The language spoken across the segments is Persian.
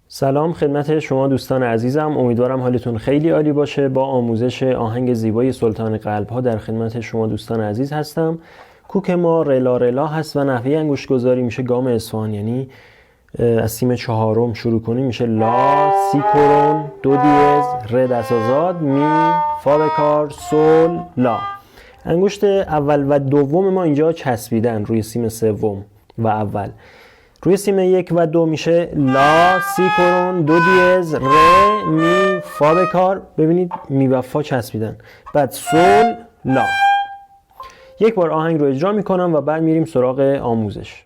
سلام خدمت شما دوستان عزیزم، امیدوارم حالتون خیلی عالی باشه. با آموزش آهنگ زیبای سلطان قلب ها در خدمت شما دوستان عزیز هستم. کوک ما رلا رلا هست و نحوه انگشت گذاری میشه گام اصفهان، یعنی از سیم چهارم شروع کنیم میشه لا، سی کرون، دو دیز، ره دست آزاد، می، فا بکار، سل، لا. انگشت اول و دوم ما اینجا چسبیدن روی سیم سوم و اول. روی سیم 1 و 2 میشه لا، سی کرون، دو دیز، ره، می، فا بکار. ببینید می و فا چسبیدن. بعد سل، لا. یک بار آهنگ رو اجرا میکنم و بعد میریم سراغ آموزش.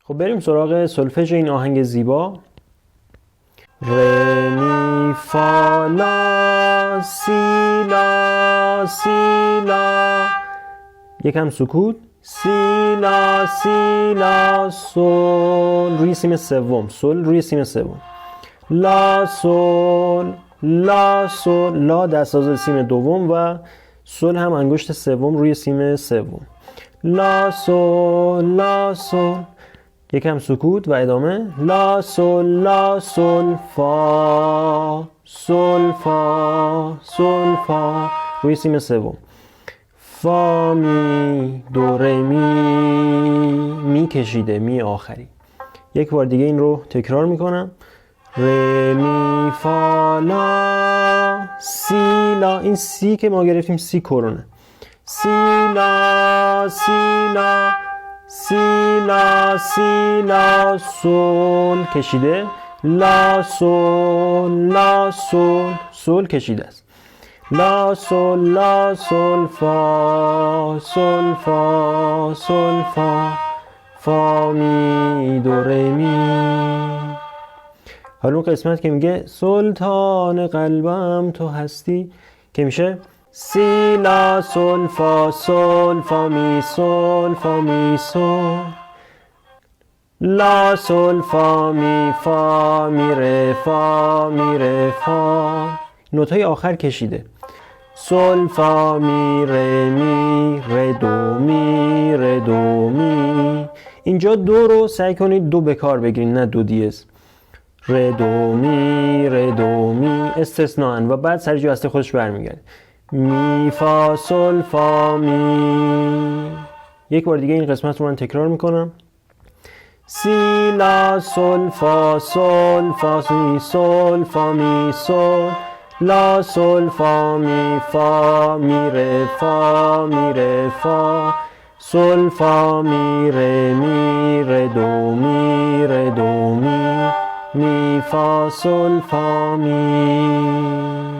خب بریم سراغ سولفژ این آهنگ زیبا. ره می فا لا سی لا سی لا، یکم سکوت، سی لا سی لا، سل روی سیم سوم، سل روی سیم سوم، لا سل لا سل، لا دست آزاد سیم دوم و سل هم انگشت سوم روی سیم سوم، لا سل لا سل، یکم سکوت و ادامه، لا سل فا سل فا سل فا روی سیم سوم، فا می دو ره می کشیده، می آخری. یک بار دیگه این رو تکرار میکنم. ره می فا لا سی لا، این سی که ما گرفتیم سی کرونه، سی لا سی لا سی لا سی لا، سل کشیده، لا سل سل کشیده است، لا سل فا سل فا سل فا، فا می دو ره می. حالا اون قسمت که میگه سلطان قلبم تو هستی که میشه سی لا سل فا می سل، لا سل فا می ره فا. نوتای آخر کشیده، سل فا می ره دو می. اینجا دو رو سعی کنید دو به کار بگیرید، نه دو دیز. ره دو می استثناءن و بعد سر جای اصلی خودش برمیگرده. می فا سل فا می. یک بار دیگه این قسمت رو من تکرار میکنم. سی لا سل فا می سل، لا سل فا می ره فا، سل فا می ره دو می، می فا سل فا می.